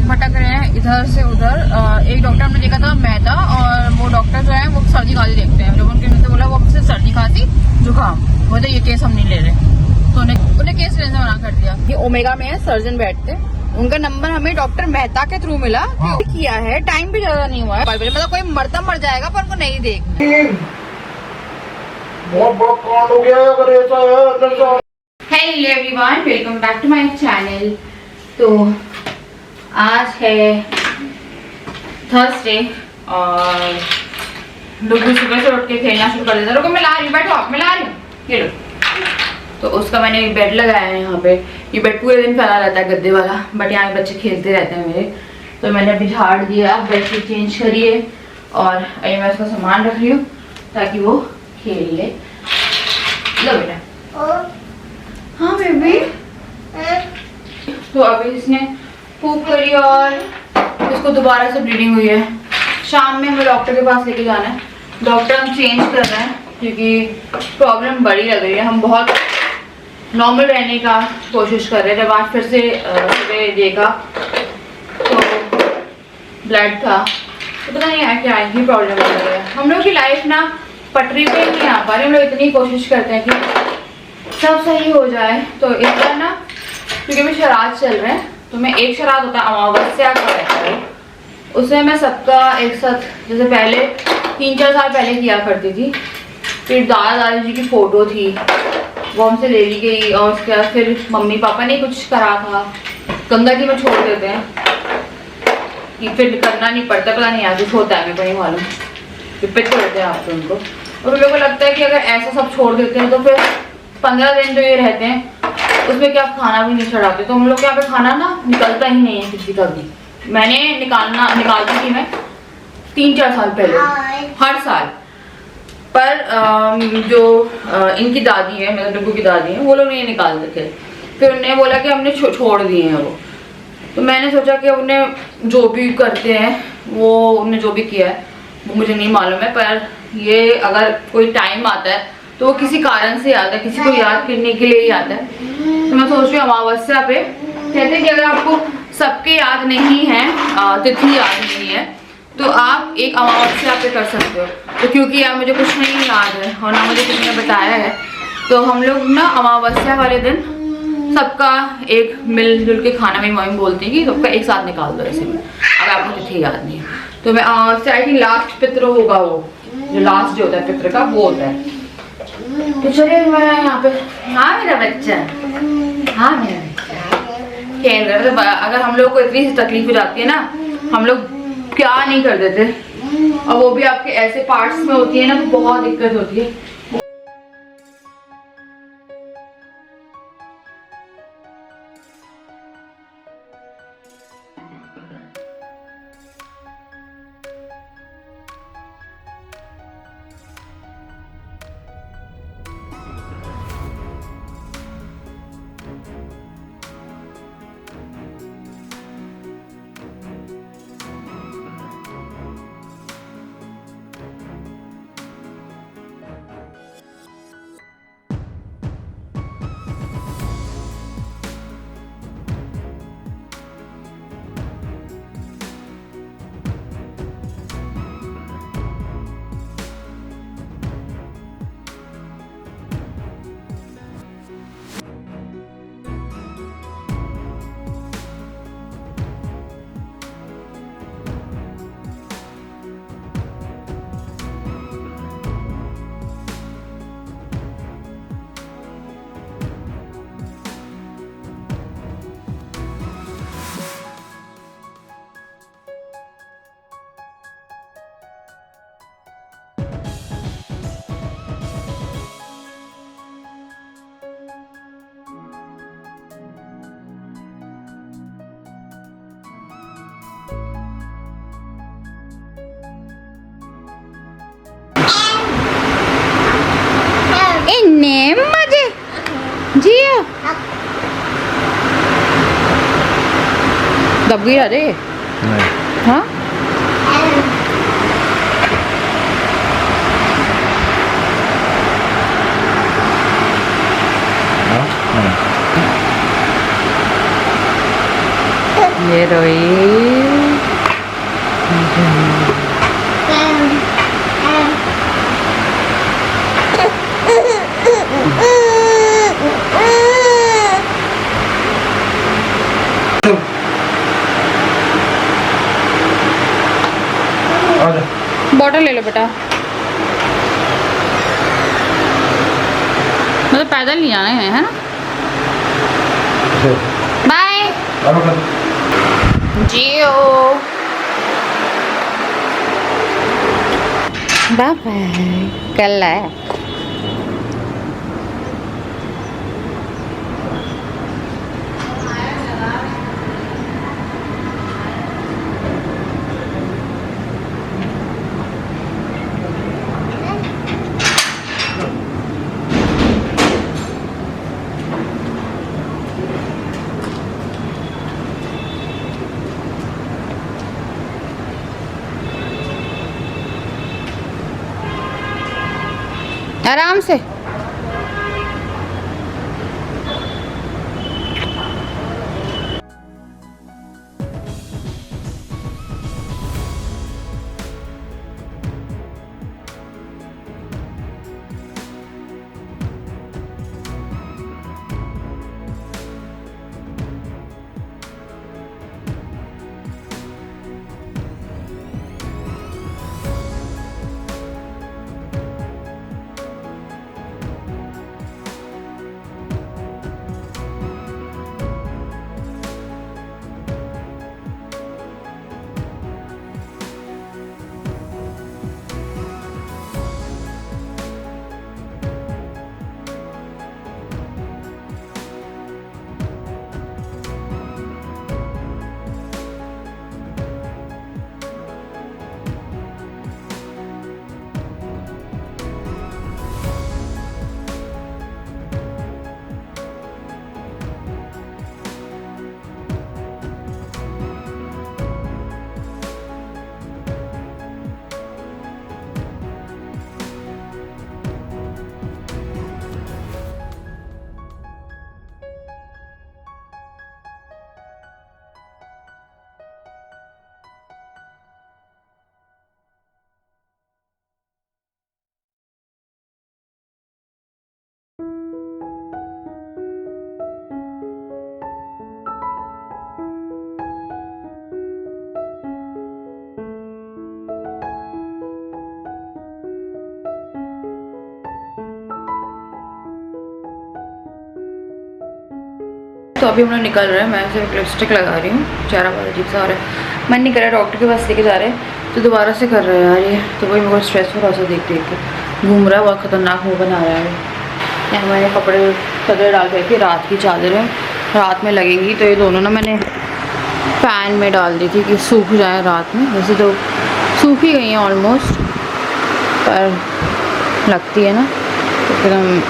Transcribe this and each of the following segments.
भटक रहे हैं इधर से उधर। एक डॉक्टर हमने देखा था मेहता, और वो डॉक्टर जो है वो सर्दी खांसी देखते हैं। जब उनके बोला वो हमसे सर्दी खांसी जुकाम, बोलते ये केस हम नहीं ले रहे, तो उन्हें केस लेने से मना कर दिया। ये ओमेगा में है, सर्जन बैठते, उनका नंबर हमें डॉक्टर मेहता के थ्रू मिला। हाँ। किया है, टाइम भी ज्यादा नहीं हुआ है, मतलब कोई मरता मर जाएगा पर उनको नहीं देख। बहुत बड़ा कांड हो गया अगर ऐसा है। Hello everyone, welcome back to my channel. तो आज है थर्सडे और डुगू सुबह से उठ के खेलना शुरू कर देता। रुको मैं ला रही हूँ, बैठो आप, मैं ला रही हूँ, ये लो। तो उसका मैंने बेड लगाया है यहाँ पे। ये बेड पूरे दिन फैला रहता है गद्दे वाला, बट यहाँ पे बच्चे खेलते रहते हैं मेरे। तो मैंने अभी झाड़ दिया, बेडशीट चेंज करिए, और अभी मैं उसका सामान रख रही हूँ ताकि वो खेल ले। लो बेटा। हाँ बेबी। तो अभी इसने फूक करी और इसको दोबारा से ब्लीडिंग हुई है। शाम में हमें डॉक्टर के पास लेके जाना है। डॉक्टर हम चेंज कर रहे हैं क्योंकि प्रॉब्लम बड़ी लग रही है। हम बहुत नॉर्मल रहने का कोशिश कर रहे हैं। जब आज फिर से सुबह देखा तो ब्लड था, तो पता नहीं है क्या ही प्रॉब्लम लग रही है। हम लोग की लाइफ ना पटरी पे नहीं आ पा रही। हम लोग इतनी कोशिश करते हैं कि सब सही हो जाए। तो इस बार ना क्योंकि अभी श्राद्ध चल रहे हैं, तो मैं एक श्राद्ध होता है अमावस्या का रहता है, उसमें मैं सबका एक साथ, जैसे पहले 3-4 साल पहले किया करती थी। फिर दादा दादी जी की फोटो थी, वो हमसे ले ली गई, और उसके बाद फिर मम्मी पापा ने कुछ करा था, गंगा जी में छोड़ देते हैं कि फिर करना नहीं पड़ता। पता नहीं यार कुछ होता है, मेरे को नहीं मालूम, पिट होते हैं आपको उनको। और उन लोगों को लगता है कि अगर ऐसा सब छोड़ देते हैं तो फिर 15 दिन जो ये रहते हैं उसमें क्या आप खाना भी नहीं चढ़ाते। तो हम लोग के यहाँ पे खाना ना निकलता ही नहीं है किसी का भी। मैंने निकालती थी मैं 3-4 साल पहले, हर साल। पर जो इनकी दादी है, मतलब डुगू की दादी है, वो लोग नहीं निकालते थे। फिर उन्होंने बोला कि हमने छोड़ दिए हैं वो। तो मैंने सोचा कि उन्हें जो भी करते हैं वो, उन्हें जो भी किया है वो मुझे नहीं मालूम है, पर ये अगर कोई टाइम आता है तो वो किसी कारण से आता है, किसी को याद करने के लिए ही आता है। तो मैं सोच रही हूँ अमावस्या पे कहते हैं कि अगर आपको सबके याद नहीं है, तिथि याद नहीं है, तो आप एक अमावस्या पे कर सकते हो। तो क्योंकि यार मुझे कुछ नहीं याद है और ना मुझे किसी ने बताया है, तो हम लोग ना अमावस्या वाले दिन सबका एक मिलजुल के खाना में मम्मी बोलती है कि सबका एक साथ निकाल दो ऐसे में, अगर आपको तिथि याद नहीं है। तो मैं आई थिंक लास्ट पितृ होगा, वो जो लास्ट जो होता है पितृ का वो होता है। तो चलिए मैं यहाँ पे, हाँ मेरा बच्चा, हाँ मेरा बच्चा खेल रहा है। अगर हम लोग को इतनी तकलीफ हो जाती है ना, हम लोग क्या नहीं कर देते, और वो भी आपके ऐसे पार्ट्स में होती है ना, तो बहुत दिक्कत होती है। इन्ने मजे जिया दब गई। अरे हाँ ये रोई। बॉटल ले लो बेटा, मतलब पैदल नहीं आना है ना। बाय जियो, बाय बाय, कल है। आराम से। तो अभी हम लोग निकल रहे हैं, मैं सिर्फ लिपस्टिक लगा रही हूँ, चेहरा बहुत अजीब सा हो रहा है, मन नहीं कर रहा, डॉक्टर के पास लेके जा रहे हैं तो दोबारा से कर रहे हैं यार ये, तो वही बहुत स्ट्रेसफुल हो सा देख के घूम रहा है, बहुत ख़तरनाक मुँह बना रहा है। यहाँ मैंने कपड़े चादर डाल के रखी, रात की चादर है, रात में लगेंगी, तो ये दोनों ना मैंने फैन में डाल दी थी कि सूख जाए रात में, वैसे तो सूख ही गई हैं ऑलमोस्ट, पर लगती है ना तो फिर हम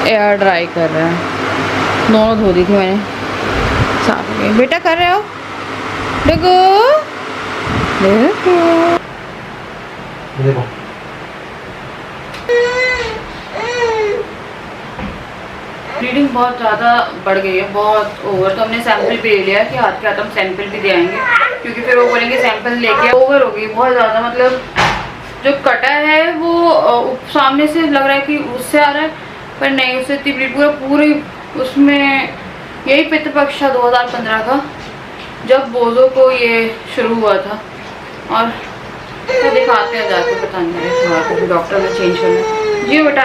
एयर ड्राई कर रहे हैं। दोनों धो दी थी मैंने साफ हो गई। बेटा कर रहे हो देखो देखो ब्लीडिंग बहुत ज़्यादा बढ़ गई है, बहुत ओवर, तो हमने सैंपल भी ले लिया कि हाथ के हाथ हम सैंपल भी दे आएंगे, क्योंकि फिर वो बोलेंगे सैंपल लेके ओवर हो गई बहुत ज़्यादा, मतलब जो कटा है वो सामने से लग रहा है कि उससे आ रहा है, पर नहीं, उससे इतनी ब्लीड पूरी उसमें यही पितृ पक्ष था 2015 का, जब बोझों को ये शुरू हुआ था, और तो दिखाते हैं जाके, पता नहीं है डॉक्टर ने चेंज करना जी बेटा।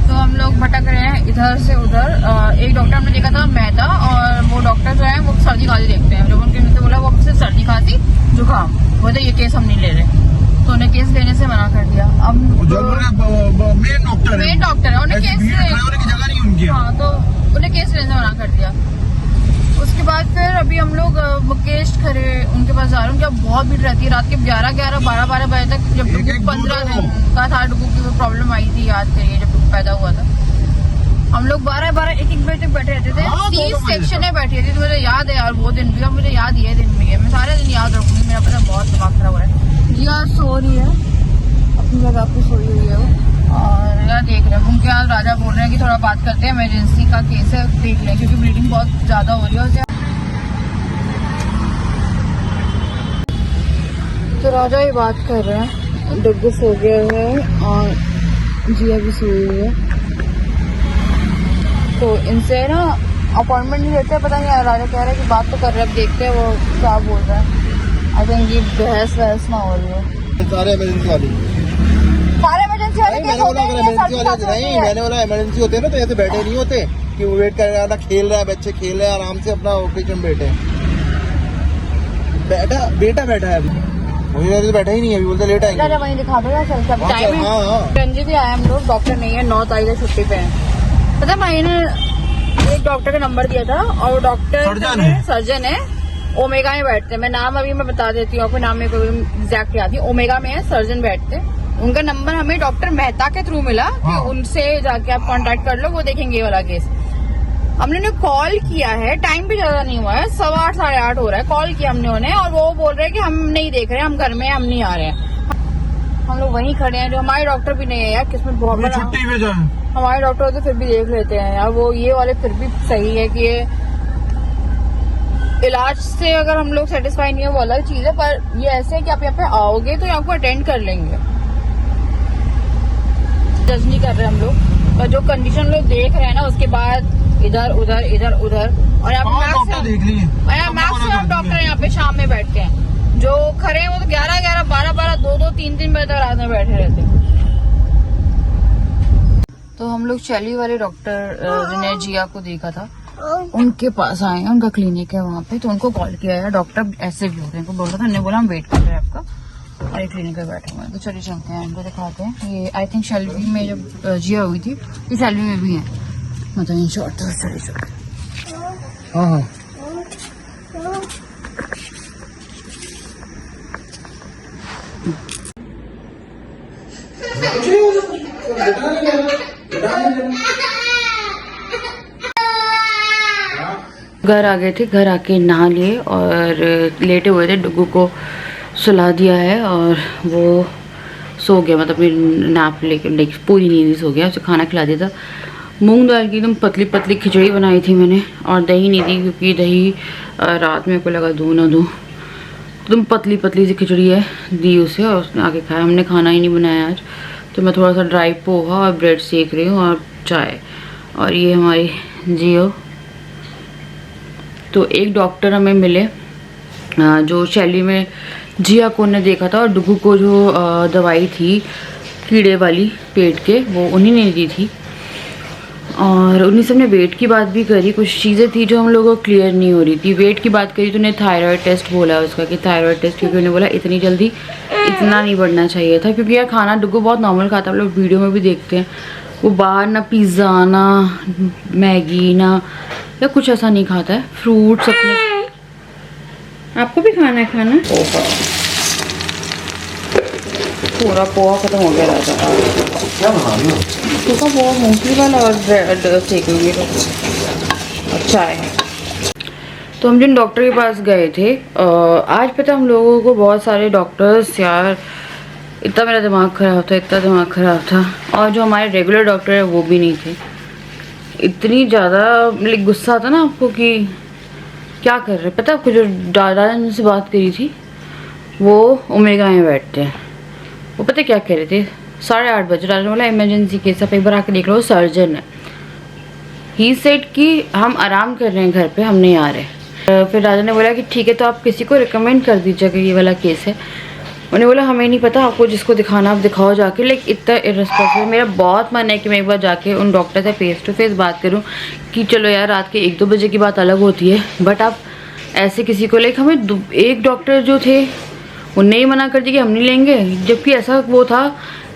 तो हम लोग भटक रहे हैं इधर से उधर, एक डॉक्टर हमने देखा था मैदा, और वो डॉक्टर जो है वो सर्दी खांसी देखते हैं, जब उनके बोला वो सिर्फ सर्दी खांसी जुकाम, बोलते ये केस हम नहीं ले रहे, तो उन्हें केस लेने से मना कर दिया। अब मेन डॉक्टर है, उन्हें केस हाँ, तो उन्हें केस लेने से मना कर दिया। उसके बाद फिर अभी हम लोग मुकेश खरे उनके पास जा रहे हैं, जब बहुत भीड़ रहती है रात के 11-12 बजे तक, जब 15 दिन का था डुगू की प्रॉब्लम आई थी, याद करिए जब डुगू पैदा हुआ था, हम लोग 12-1 बजे तक बैठे रहते थे, 30 सेक्शन में बैठी रहती थी। मुझे याद है यार वो दिन भी, और मुझे याद ये दिन भी है, मैं सारे दिन याद रखूंगी, मेरा पता बहुत दिमाग खराब हो रहा है। जिया सो रही है अपनी जगह पे, सोई हुई है वो, और यार देख रहे हैं घूम के, आज राजा बोल रहे हैं कि थोड़ा बात करते हैं, इमरजेंसी का केस है, देख लें, क्योंकि ब्लीडिंग बहुत ज़्यादा हो रही है। तो राजा ही बात कर रहे हैं, डुग्गू सो गया है और जिया भी सोई हुई है। तो इनसे ना अपॉइंटमेंट नहीं लेते, पता नहीं राजा कह रहे हैं कि बात तो कर रहे हैं, अब देखते हैं वो क्या बोल रहे हैं। आई थिंक ये बहस वहस ना हो रही है। सारे इमरजेंसी वाले केस होते हैं। मैंने बोला इमरजेंसी होते हैं ना, तो ऐसे बैठे नहीं होते कि वो वेट कर रहा, खेल रहा है, बच्चे खेल रहे हैं आराम से अपना पेशेंट बैठे बेटा बैठा है अभी, मुझे तो बैठा ही नहीं है अभी, बोलते लेट आएंगे। वहीं दिखा दो यार, सब टाइम है। हाँ। रंजी भी आए हम लोग, डॉक्टर नहीं है, 9 तारीख से छुट्टी पे है। पता है मैंने एक डॉक्टर का नंबर दिया था और वो डॉक्टर सर्जन है, ओमेगा में बैठते हैं। मैं नाम अभी मैं बता देती हूँ आपको, नाम मेरे को एग्जैक्ट याद नहीं, ओमेगा में है, सर्जन बैठते हैं। उनका नंबर हमें डॉक्टर मेहता के थ्रू मिला कि उनसे जाके आप कांटेक्ट कर लो, वो देखेंगे ये वाला केस। हमने उन्हें कॉल किया है, टाइम भी ज्यादा नहीं हुआ है, 8:15 साढ़े 8 हो रहा है, कॉल किया हमने उन्हें और वो बोल रहे हैं कि हम नहीं देख रहे, हम घर में, हम नहीं आ रहे हैं। हम लोग वहीं खड़े हैं, जो हमारे डॉक्टर भी नहीं है यार, किस्मत बहुत बड़ा। छुट्टी पे जाए हमारे डॉक्टर तो फिर भी देख लेते हैं यार, वो ये वाले फिर भी सही है कि ये इलाज से अगर हम लोग सेटिस्फाई नहीं है वो अलग चीज है, पर ये ऐसे है कि आप यहाँ पे आओगे तो आपको अटेंड कर लेंगे। जज नहीं कर रहे हम लोग, पर जो कंडीशन लोग देख रहे हैं ना, उसके बाद इधर उधर इधर उधर, और यहाँ पे मैक्सिमम डॉक्टर यहाँ पे शाम में बैठते हैं। जो खड़े हैं वो तो 11-11, 12-12, 2-2, 3-3 बजे तक रात में बैठे रहते हैं। तो हम लोग शैली वाले डॉक्टर जिन्हें जिया को देखा था उनके पास आए हैं, उनका क्लिनिक है वहाँ पे, तो उनको कॉल किया है। डॉक्टर ऐसे भी होते हैं, उनको बोल रहा था, हमने बोला हम वेट कर रहे हैं आपका, और एक क्लिनिक पे बैठे हुए हैं। तो चलिए चलते हैं, इनको दिखाते हैं। ये आई थिंक शैलवी में जब जिया हुई थी, ये शैलवी में भी है, मतलब इन शॉर्ट। तो चलिए चलते। हाँ घर आ गए थे, घर आके नहा लिए और लेटे हुए थे, डुग्गू को सुला दिया है और वो सो गया, मतलब अपनी नैप लेके पूरी नींद सो गया। उसे खाना खिला दिया था, मूंग दाल की एकदम पतली पतली खिचड़ी बनाई थी मैंने, और दही नहीं दी क्योंकि दही रात में को लगा दूँ ना दूँ, एकदम पतली पतली सी खिचड़ी है, दी उसे और उसने आके खाया। हमने खाना ही नहीं बनाया आज, तो मैं थोड़ा सा ड्राई पोहा और ब्रेड सेक रही हूँ और चाय। और ये हमारी जियो। तो एक डॉक्टर हमें मिले जो शैली में जिया को ने देखा था, और डुग्गू को जो दवाई थी कीड़े वाली पेट के, वो उन्हीं ने दी थी। और उन्हीं से हमने वेट की बात भी करी, कुछ चीज़ें थी जो हम लोगों को क्लियर नहीं हो रही थी। वेट की बात करी तो उन्हें थायराइड टेस्ट बोला उसका, कि थायराइड टेस्ट, क्योंकि उन्हें बोला इतनी जल्दी इतना नहीं बढ़ना चाहिए था, क्योंकि यार खाना डुग्गू बहुत नॉर्मल खाता है, हम लोग वीडियो में भी देखते हैं, वो बाहर ना पिज़्ज़ा ना मैगी ना या कुछ ऐसा नहीं खाता है, फ्रूट्स अपने। आपको भी खाना है खाना? पूरा पोहा खत्म हो गया था। क्या बना रही हो? तो पोहा मूंगफली वाला और ब्रेड सेक लूँगी तो अच्छा है। तो हम जिन डॉक्टर के पास गए थे आज, पता हम लोगों को बहुत सारे डॉक्टर्स, यार इतना मेरा दिमाग ख़राब था, इतना दिमाग ख़राब था। और जो हमारे रेगुलर डॉक्टर है वो भी नहीं थे। इतनी ज़्यादा मतलब गुस्सा आता ना आपको कि क्या कर रहे। पता आपको जो दादा ने से बात करी थी, वो ओमेगा में बैठते हैं, वो पता क्या कह रहे थे, 8:30 बजे राजा ने बोला इमरजेंसी केस, आप एक बार आके देख लो, सर्जन है। ही सेड कि हम आराम कर रहे हैं घर पे, हम नहीं आ रहे। फिर राजा ने बोला कि ठीक है, तो आप किसी को रिकमेंड कर दीजिए कि ये वाला केस है। उन्होंने बोला हमें नहीं पता, आपको जिसको दिखाना आप दिखाओ जाके। लाइक इतना इररिस्पॉन्सिबल। मेरा बहुत मन है कि मैं एक बार जाके उन डॉक्टर से फेस टू फेस बात करूं कि चलो यार रात के 1-2 बजे की बात अलग होती है, बट आप ऐसे किसी को, लाइक हमें एक डॉक्टर जो थे उनने ही मना कर दिया कि हम नहीं लेंगे, जबकि ऐसा वो था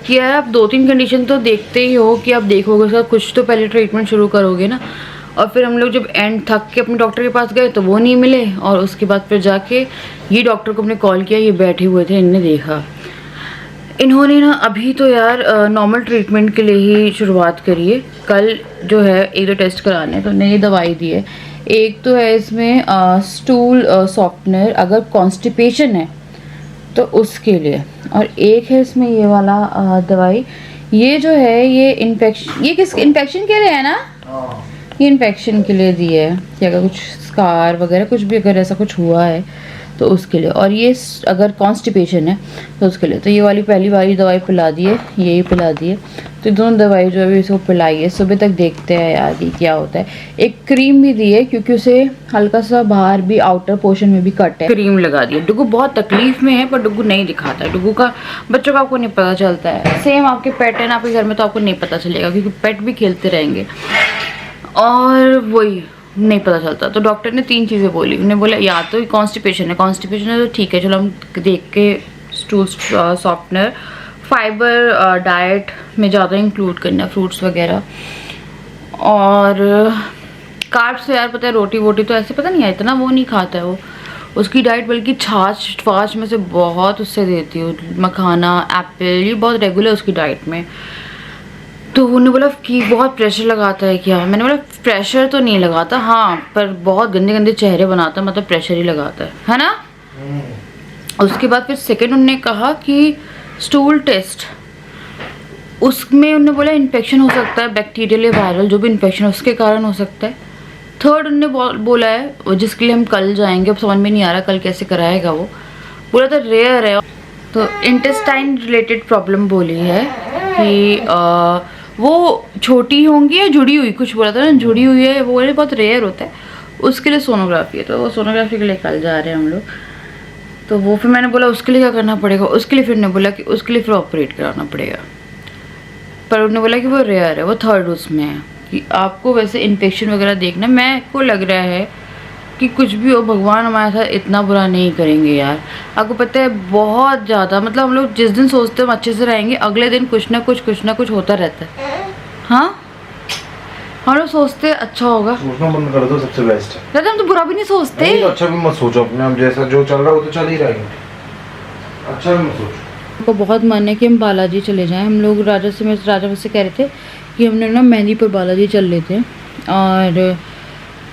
कि यार आप 2-3 कंडीशन तो देखते ही हो कि आप देखोगे उसका कुछ तो पहले ट्रीटमेंट शुरू करोगे ना। और फिर हम लोग जब एंड थक के अपने डॉक्टर के पास गए तो वो नहीं मिले, और उसके बाद फिर जाके ये डॉक्टर को हमने कॉल किया, ये बैठे हुए थे, इन्होंने देखा। इन्होंने ना अभी तो यार नॉर्मल ट्रीटमेंट के लिए ही शुरुआत करी है। कल जो है 1-2 टेस्ट कराने, तो नई दवाई दी है। एक तो है इसमें स्टूल सॉफ्टनर, अगर कॉन्स्टिपेशन है तो उसके लिए, और एक है इसमें ये वाला दवाई। ये जो है ये इन्फेक्शन, ये किस इन्फेक्शन के लिए है ना, ये इन्फेक्शन के लिए दी है कि अगर कुछ स्कार वगैरह कुछ भी अगर ऐसा कुछ हुआ है तो उसके लिए, और ये अगर कॉन्स्टिपेशन है तो उसके लिए। तो ये वाली पहली वाली दवाई पिला दी है, यही पिला दी है। तो दोनों दवाई जो अभी इसको पिलाई है, सुबह तक देखते हैं यार ये क्या होता है। एक क्रीम भी दी है क्योंकि उसे हल्का सा बाहर भी आउटर पोर्शन में भी कट है, क्रीम लगा दी है। डुगू बहुत तकलीफ में है पर डुगू नहीं दिखाता है। डुगू का बच्चों का आपको नहीं पता चलता है। सेम आपके पेट है ना, आपके घर में तो आपको नहीं पता चलेगा क्योंकि पेट भी खेलते रहेंगे और वही नहीं पता चलता। तो डॉक्टर ने 3 चीज़ें बोली। उन्होंने बोला या तो कॉन्स्टिपेशन है तो ठीक है चलो हम देख के स्टूल सॉफ्टनर, फाइबर डाइट में ज़्यादा इंक्लूड करना, फ्रूट्स वगैरह, और कार्ब्स तो यार पता है रोटी वोटी तो ऐसे पता नहीं है इतना वो नहीं खाता है वो उसकी डाइट, बल्कि छाछ में से बहुत उससे देती हूँ, मखाना, एप्पल, ये बहुत रेगुलर उसकी डाइट में। तो उन्होंने बोला कि बहुत प्रेशर लगाता है क्या? मैंने बोला प्रेशर तो नहीं लगाता, हाँ पर बहुत गंदे गंदे चेहरे बनाता है, मतलब प्रेशर ही लगाता है ना। उसके बाद फिर सेकंड उन्होंने कहा कि स्टूल टेस्ट, उसमें उन्होंने बोला इन्फेक्शन हो सकता है, बैक्टीरियल या वायरल जो भी इन्फेक्शन उसके कारण हो सकता है। थर्ड उन्होंने बोला है जिसके लिए हम कल जाएंगे, अब समझ में नहीं आ रहा कल कैसे कराएगा वो, बोला था रेयर है। तो इंटेस्टाइन रिलेटेड प्रॉब्लम बोली है कि वो छोटी होंगी या जुड़ी हुई, कुछ बोला था ना, जुड़ी हुई है, वो बहुत रेयर होता है, उसके लिए सोनोग्राफी है। तो वो सोनोग्राफी के लिए कल जा रहे हैं हम लोग। तो वो फिर मैंने बोला उसके लिए क्या करना पड़ेगा, उसके लिए फिर ने बोला कि उसके लिए फिर ऑपरेट कराना पड़ेगा, पर उन्होंने बोला कि वो रेयर है, वो थर्ड उसमें है कि आपको वैसे इन्फेक्शन वगैरह देखना। मैं को लग रहा है कि कुछ भी हो भगवान हमारे साथ इतना बुरा नहीं करेंगे यार। आपको पता है बहुत ज़्यादा, मतलब हम लोग जिस दिन सोचते हैं हम अच्छे से रहेंगे, अगले दिन कुछ ना कुछ होता रहता है। हाँ हम लोग सोचते हैं अच्छा होगा, सोचना बंद कर दो, सबसे बेस्ट है। दादा हम तो बुरा भी नहीं सोचते। नहीं, तो अच्छा भी मत सोचो अपने, हम जैसा जो चल रहा है वो तो चल ही रहेगा, अच्छा भी मत सोचो। को बहुत मन है कि हम बालाजी चले जाएं। हम लोग राजा मुझसे कह रहे थे कि हमने ना मेहंदीपुर बालाजी चल लेते हैं, और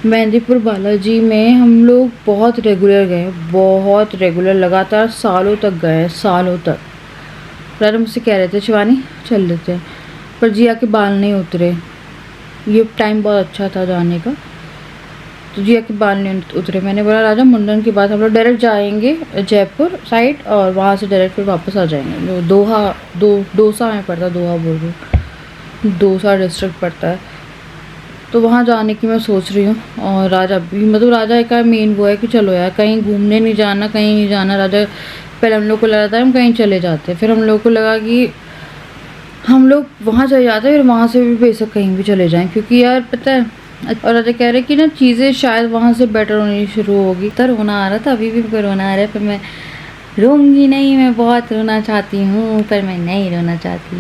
मेहंदीपुर बालाजी में हम लोग बहुत रेगुलर गए, बहुत रेगुलर, लगातार सालों तक गए, सालों तक। राजा मुझसे कह रहे थे शिवानी चल लेते हैं, पर जिया के बाल नहीं उतरे। ये टाइम बहुत अच्छा था जाने का, तो जिया के बाल नहीं उतरे। मैंने बोला राजा मुंडन के बाद हम लोग डायरेक्ट जाएंगे जयपुर साइड, और वहाँ से डायरेक्ट फिर वापस आ जाएंगे। जो दोसा में पड़ता है, दोहा बोल रही हूँ, दोसा डिस्ट्रिक्ट पड़ता है, तो वहाँ जाने की मैं सोच रही हूँ। और राजा भी, मतलब राजा का मेन वो है कि चलो यार कहीं घूमने नहीं जाना, कहीं नहीं जाना। राजा पहले हम लोग को लगा था हम कहीं चले जाते, फिर हम लोग को लगा कि हम लोग वहाँ चले जाते, फिर वहाँ से भी बेशक कहीं भी चले जाएं, क्योंकि यार पता है। और राजा कह रहे कि ना चीज़ें शायद वहाँ से बेटर होनी शुरू होगी। तो रोना आ रहा था, अभी भी रोना आ रहा है, पर मैं रोऊंगी नहीं, मैं बहुत रोना चाहती हूँ पर मैं नहीं रोना चाहती,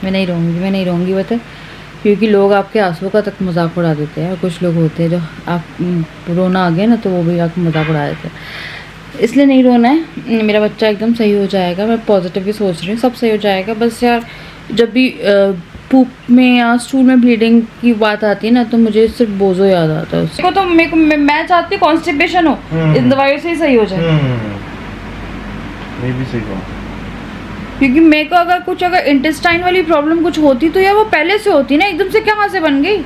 मैं नहीं रोऊंगी बता, क्योंकि लोग आपके आंसुओं का तक मजाक उड़ा देते हैं। और कुछ लोग होते हैं जो आप रोना आ गया ना तो वो भी आपको मजाक उड़ा देते हैं, इसलिए नहीं रोना है। मेरा बच्चा एकदम सही हो जाएगा, मैं पॉजिटिव भी सोच रही हूँ, सब सही हो जाएगा। बस यार जब भी पूप में या स्टूल में ब्लीडिंग की बात आती है ना तो मुझे सिर्फ बोझो याद आता है उसको। तो मैं चाहती हूँ कॉन्स्टिपेशन हो, इन दवाइयों से ही सही हो जाए। मैं भी सही कहूँ, क्योंकि मेरे को अगर इंटेस्टाइन वाली प्रॉब्लम कुछ होती तो यार वो पहले से होती ना, एकदम से कहाँ से बन गई?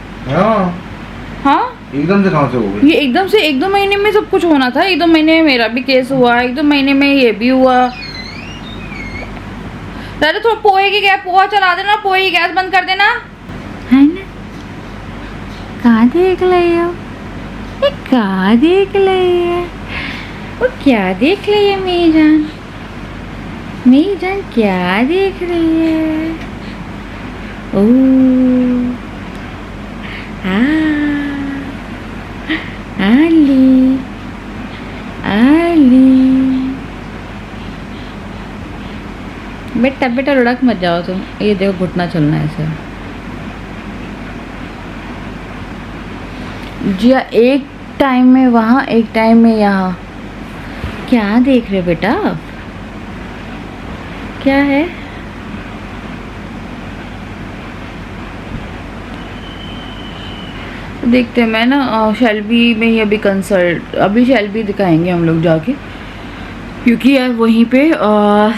हाँ एकदम से कहाँ से हो गई? ये एकदम से 1-2 महीने में सब कुछ होना था। 1-2 महीने में मेरा भी केस हुआ, 1-2 महीने में ये भी हुआ। दादा थोड़ा पोहे की गैस, पोहा चला देना, पोहे की गैस बंद कर देना, है ना? कहाँ देख रही हो? ये कहाँ देख रही है? वो क्या देख रही है मेरी जान क्या देख रही है? ओह बेटा लुढ़क मत जाओ तुम। ये देखो घुटना चलना है ऐसे। जिया एक टाइम में वहाँ, एक टाइम में यहाँ। क्या देख रहे हो बेटा? क्या है? देखते हैं। मैं ना शेल्बी में ही अभी शेल्बी दिखाएंगे हम लोग जाके, क्योंकि यार वहीं पे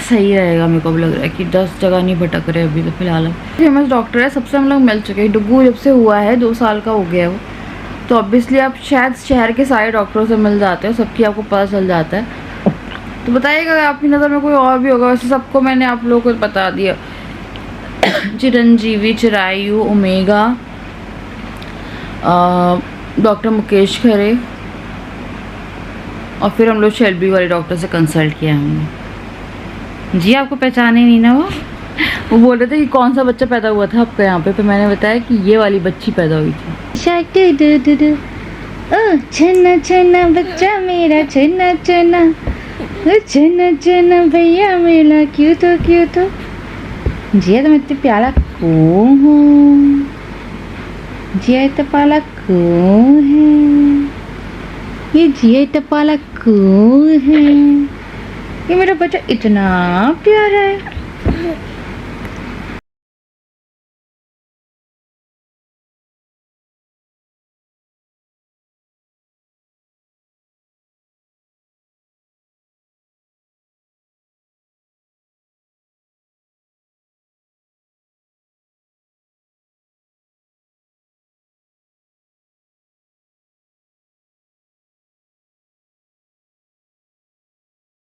सही रहेगा। मेरे को भी लग रहा है कि 10 जगह नहीं भटक रहे अभी तो फिलहाल। फेमस डॉक्टर है, सबसे हम लोग मिल चुके हैं। डुगू जब से हुआ है 2 साल का हो गया है वो, तो ऑब्वियसली आप शायद शहर के सारे डॉक्टरों से मिल जाते हो, सबकी आपको पता चल जाता है। तो बताइएगा अगर आपकी नज़र में कोई और भी होगा। वैसे सबको मैंने आप लोगों को बता दिया, चिरंजीवी, चिरायु, ओमेगा, डॉक्टर मुकेश खरे, और फिर हम लोग शेल्बी वाले डॉक्टर से कंसल्ट किया हमने। जी आपको पहचाने नहीं ना वो बोल रहे थे कि कौन सा बच्चा पैदा हुआ था आपका यहाँ पे, तो मैंने बताया कि ये वाली बच्ची पैदा हुई थी। ओ छन्ना छन्ना बच्चा मेरा, छन्ना छन्ना, छन्ना छन्ना भैया मेरा, क्यों तो जी तुम इतनी प्यारा क्यों हो, जी तो पाला क्यों है, ये जी तो पाला क्यों है, ये मेरा बच्चा इतना प्यारा है।